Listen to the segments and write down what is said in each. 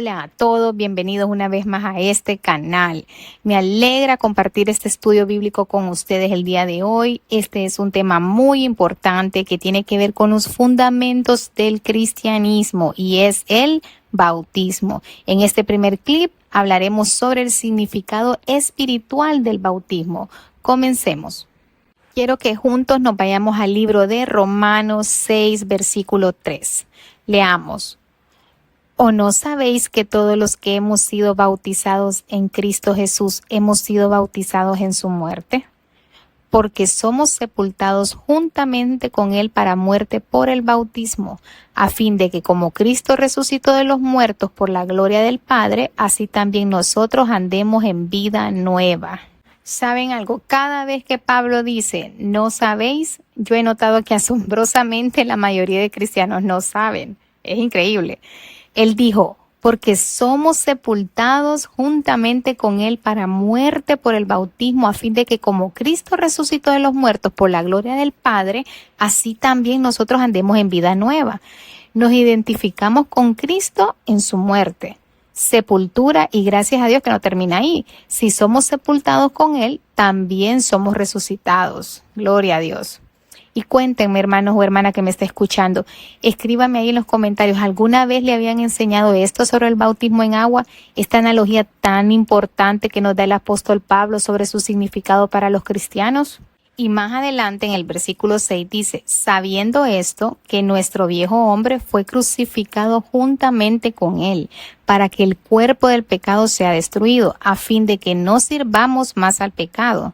Hola a todos, bienvenidos una vez más a este canal. Me alegra compartir este estudio bíblico con ustedes el día de hoy. Este es un tema muy importante que tiene que ver con los fundamentos del cristianismo y es el bautismo. En este primer clip hablaremos sobre el significado espiritual del bautismo. Comencemos. Quiero que juntos nos vayamos al libro de Romanos 6, versículo 3. Leamos. ¿O no sabéis que todos los que hemos sido bautizados en Cristo Jesús hemos sido bautizados en su muerte? Porque somos sepultados juntamente con Él para muerte por el bautismo, a fin de que como Cristo resucitó de los muertos por la gloria del Padre, así también nosotros andemos en vida nueva. ¿Saben algo? Cada vez que Pablo dice, no sabéis, yo he notado que asombrosamente la mayoría de cristianos no saben. Es increíble. Él dijo, porque somos sepultados juntamente con Él para muerte por el bautismo, a fin de que como Cristo resucitó de los muertos por la gloria del Padre, así también nosotros andemos en vida nueva. Nos identificamos con Cristo en su muerte, sepultura, y gracias a Dios que no termina ahí. Si somos sepultados con Él, también somos resucitados. Gloria a Dios. Y cuéntenme, hermanos o hermana que me está escuchando, escríbame ahí en los comentarios, ¿alguna vez le habían enseñado esto sobre el bautismo en agua? Esta analogía tan importante que nos da el apóstol Pablo sobre su significado para los cristianos. Y más adelante en el versículo 6 dice, sabiendo esto, que nuestro viejo hombre fue crucificado juntamente con él, para que el cuerpo del pecado sea destruido, a fin de que no sirvamos más al pecado.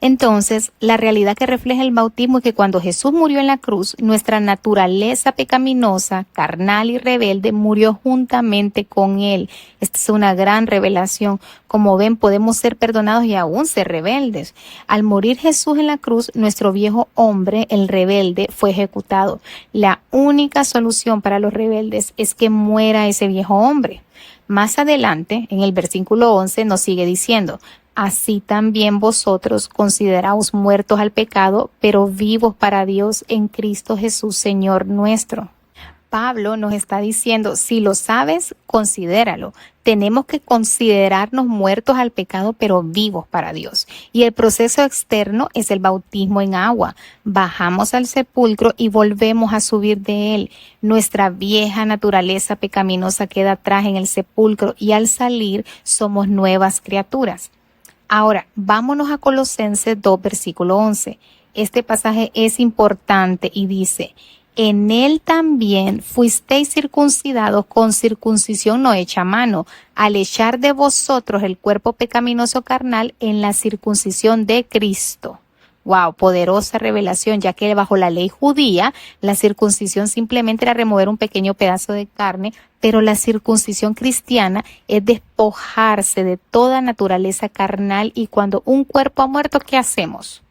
Entonces, la realidad que refleja el bautismo es que cuando Jesús murió en la cruz, nuestra naturaleza pecaminosa, carnal y rebelde murió juntamente con Él. Esta es una gran revelación. Como ven, podemos ser perdonados y aún ser rebeldes. Al morir Jesús en la cruz, nuestro viejo hombre, el rebelde, fue ejecutado. La única solución para los rebeldes es que muera ese viejo hombre. Más adelante, en el versículo 11, nos sigue diciendo, así también vosotros consideraos muertos al pecado, pero vivos para Dios en Cristo Jesús, Señor nuestro. Pablo nos está diciendo, si lo sabes, considéralo. Tenemos que considerarnos muertos al pecado, pero vivos para Dios. Y el proceso externo es el bautismo en agua. Bajamos al sepulcro y volvemos a subir de él. Nuestra vieja naturaleza pecaminosa queda atrás en el sepulcro y al salir somos nuevas criaturas. Ahora, vámonos a Colosenses 2, versículo 11. Este pasaje es importante y dice, en él también fuisteis circuncidados con circuncisión no hecha a mano, al echar de vosotros el cuerpo pecaminoso carnal en la circuncisión de Cristo. Wow, poderosa revelación, ya que bajo la ley judía, la circuncisión simplemente era remover un pequeño pedazo de carne, pero la circuncisión cristiana es despojarse de toda naturaleza carnal, y cuando un cuerpo ha muerto, ¿qué hacemos?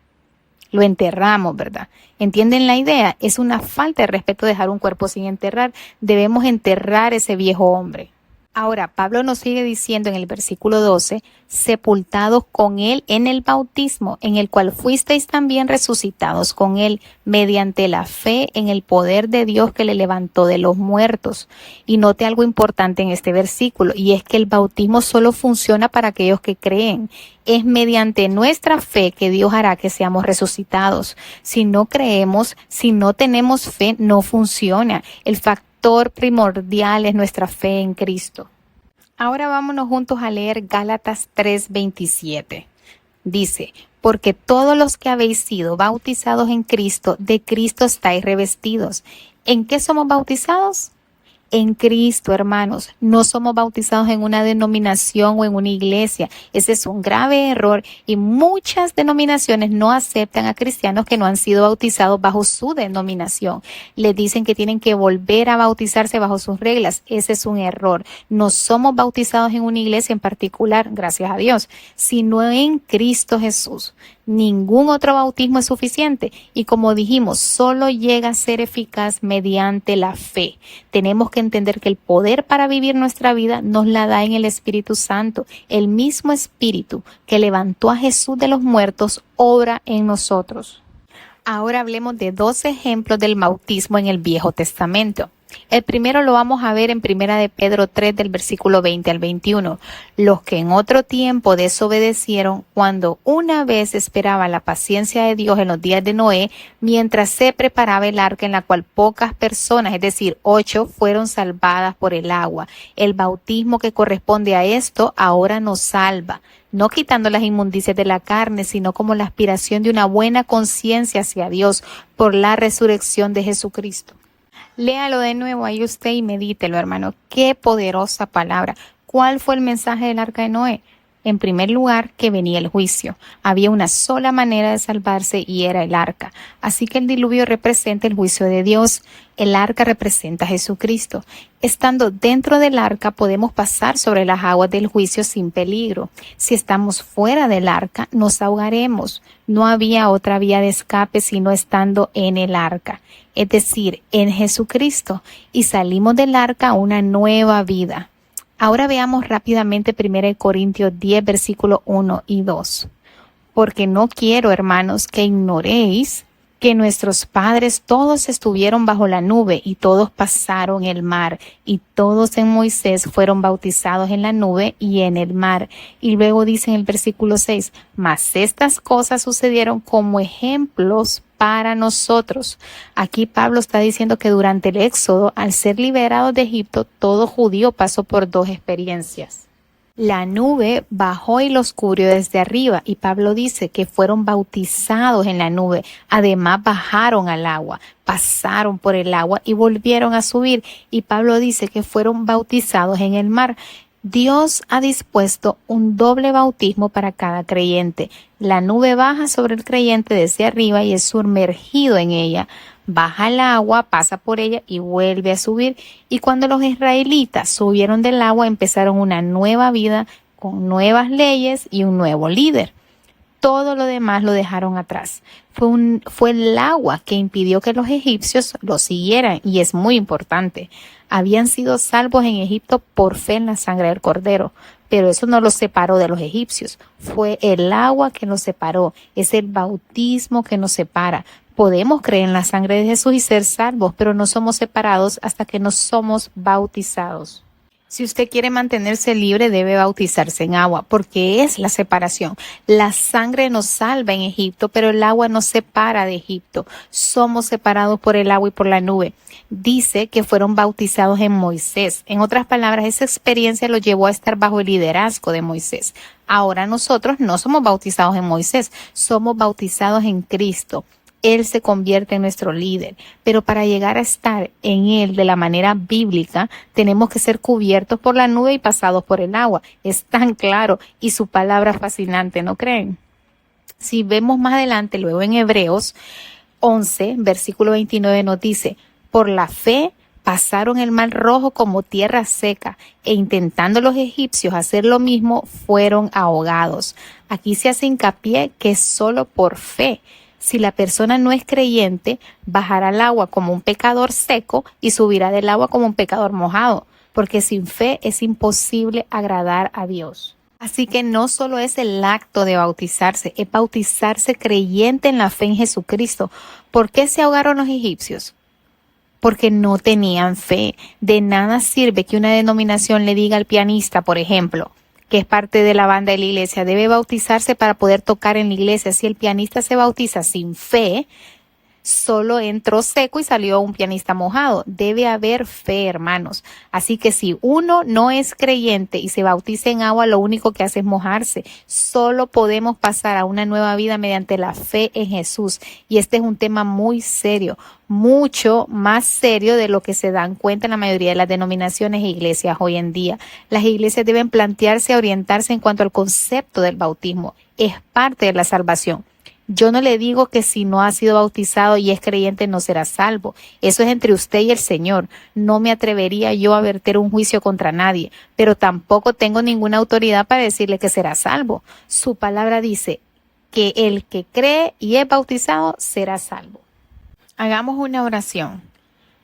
Lo enterramos, ¿verdad? ¿Entienden la idea? Es una falta de respeto dejar un cuerpo sin enterrar. Debemos enterrar ese viejo hombre. Ahora, Pablo nos sigue diciendo en el versículo 12, sepultados con él en el bautismo, en el cual fuisteis también resucitados con él, mediante la fe en el poder de Dios que le levantó de los muertos. Y note algo importante en este versículo, y es que el bautismo solo funciona para aquellos que creen. Es mediante nuestra fe que Dios hará que seamos resucitados. Si no creemos, si no tenemos fe, no funciona. El factor primordial es nuestra fe en Cristo. Ahora vámonos juntos a leer Gálatas 3:27. Dice, porque todos los que habéis sido bautizados en Cristo, de Cristo estáis revestidos. ¿En qué somos bautizados? En Cristo, hermanos. No somos bautizados en una denominación o en una iglesia. Ese es un grave error y muchas denominaciones no aceptan a cristianos que no han sido bautizados bajo su denominación. Les dicen que tienen que volver a bautizarse bajo sus reglas. Ese es un error. No somos bautizados en una iglesia en particular, gracias a Dios, sino en Cristo Jesús. Ningún otro bautismo es suficiente y, como dijimos, solo llega a ser eficaz mediante la fe. Tenemos que entender que el poder para vivir nuestra vida nos la da en el Espíritu Santo. El mismo Espíritu que levantó a Jesús de los muertos obra en nosotros. Ahora hablemos de 2 ejemplos del bautismo en el Viejo Testamento. El primero lo vamos a ver en Primera de Pedro 3 del versículo 20 al 21. Los que en otro tiempo desobedecieron cuando una vez esperaba la paciencia de Dios en los días de Noé, mientras se preparaba el arca en la cual pocas personas, es decir, 8, fueron salvadas por el agua. El bautismo que corresponde a esto ahora nos salva, no quitando las inmundicias de la carne, sino como la aspiración de una buena conciencia hacia Dios por la resurrección de Jesucristo. Léalo de nuevo ahí usted y medítelo, hermano. Qué poderosa palabra. ¿Cuál fue el mensaje del arca de Noé? En primer lugar, que venía el juicio. Había una sola manera de salvarse y era el arca. Así que el diluvio representa el juicio de Dios. El arca representa a Jesucristo. Estando dentro del arca podemos pasar sobre las aguas del juicio sin peligro. Si estamos fuera del arca, nos ahogaremos. No había otra vía de escape sino estando en el arca, es decir, en Jesucristo. Y salimos del arca a una nueva vida. Ahora veamos rápidamente 1 Corintios 10, versículos 1 y 2. Porque no quiero, hermanos, que ignoréis que nuestros padres todos estuvieron bajo la nube y todos pasaron el mar y todos en Moisés fueron bautizados en la nube y en el mar. Y luego dice en el versículo 6, mas estas cosas sucedieron como ejemplos para nosotros. Aquí Pablo está diciendo que durante el éxodo, al ser liberados de Egipto, todo judío pasó por dos experiencias. La nube bajó y los cubrió desde arriba y Pablo dice que fueron bautizados en la nube. Además bajaron al agua, pasaron por el agua y volvieron a subir. Y Pablo dice que fueron bautizados en el mar. Dios ha dispuesto un doble bautismo para cada creyente. La nube baja sobre el creyente desde arriba y es sumergido en ella. Baja al agua, pasa por ella y vuelve a subir. Y cuando los israelitas subieron del agua, empezaron una nueva vida con nuevas leyes y un nuevo líder. Todo lo demás lo dejaron atrás. Fue el agua que impidió que los egipcios lo siguieran y es muy importante. Habían sido salvos en Egipto por fe en la sangre del Cordero, pero eso no los separó de los egipcios. Fue el agua que nos separó, es el bautismo que nos separa. Podemos creer en la sangre de Jesús y ser salvos, pero no somos separados hasta que no somos bautizados. Si usted quiere mantenerse libre, debe bautizarse en agua, porque es la separación. La sangre nos salva en Egipto, pero el agua nos separa de Egipto. Somos separados por el agua y por la nube. Dice que fueron bautizados en Moisés. En otras palabras, esa experiencia los llevó a estar bajo el liderazgo de Moisés. Ahora nosotros no somos bautizados en Moisés, somos bautizados en Cristo. Él se convierte en nuestro líder, pero para llegar a estar en Él de la manera bíblica, tenemos que ser cubiertos por la nube y pasados por el agua. Es tan claro y su palabra fascinante, ¿no creen? Si vemos más adelante, luego en Hebreos 11, versículo 29 nos dice, por la fe pasaron el mar rojo como tierra seca e intentando los egipcios hacer lo mismo, fueron ahogados. Aquí se hace hincapié que es solo por fe. Si la persona no es creyente, bajará al agua como un pecador seco y subirá del agua como un pecador mojado, porque sin fe es imposible agradar a Dios. Así que no solo es el acto de bautizarse, es bautizarse creyente en la fe en Jesucristo. ¿Por qué se ahogaron los egipcios? Porque no tenían fe. De nada sirve que una denominación le diga al pianista, por ejemplo, que es parte de la banda de la iglesia, debe bautizarse para poder tocar en la iglesia. Si el pianista se bautiza sin fe, solo entró seco y salió un pianista mojado. Debe haber fe, hermanos. Así que si uno no es creyente y se bautiza en agua, lo único que hace es mojarse. Solo podemos pasar a una nueva vida mediante la fe en Jesús. Y este es un tema muy serio, mucho más serio de lo que se dan cuenta en la mayoría de las denominaciones e iglesias hoy en día. Las iglesias deben plantearse, orientarse en cuanto al concepto del bautismo. Es parte de la salvación. Yo no le digo que si no ha sido bautizado y es creyente no será salvo. Eso es entre usted y el Señor. No me atrevería yo a verter un juicio contra nadie, pero tampoco tengo ninguna autoridad para decirle que será salvo. Su palabra dice que el que cree y es bautizado será salvo. Hagamos una oración.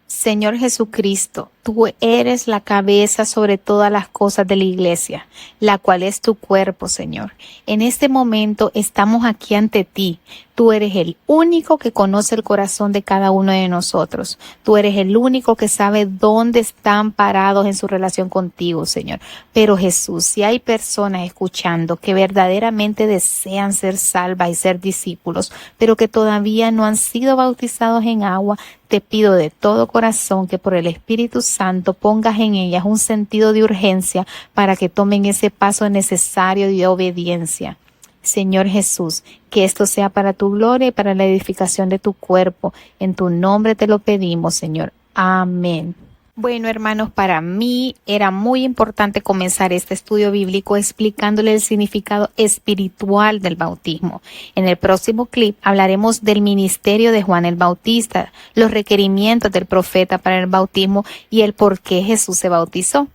Señor Jesucristo, tú tú eres la cabeza sobre todas las cosas de la iglesia, la cual es tu cuerpo, Señor. En este momento estamos aquí ante ti. Tú eres el único que conoce el corazón de cada uno de nosotros. Tú eres el único que sabe dónde están parados en su relación contigo, Señor. Pero Jesús, si hay personas escuchando que verdaderamente desean ser salvas y ser discípulos, pero que todavía no han sido bautizados en agua, te pido de todo corazón que por el Espíritu Santo pongas en ellas un sentido de urgencia para que tomen ese paso necesario de obediencia. Señor Jesús, que esto sea para tu gloria y para la edificación de tu cuerpo. En tu nombre te lo pedimos, Señor. Amén. Bueno, hermanos, para mí era muy importante comenzar este estudio bíblico explicándole el significado espiritual del bautismo. En el próximo clip hablaremos del ministerio de Juan el Bautista, los requerimientos del profeta para el bautismo y el por qué Jesús se bautizó.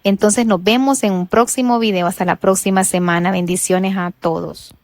Entonces nos vemos en un próximo video. Hasta la próxima semana. Bendiciones a todos.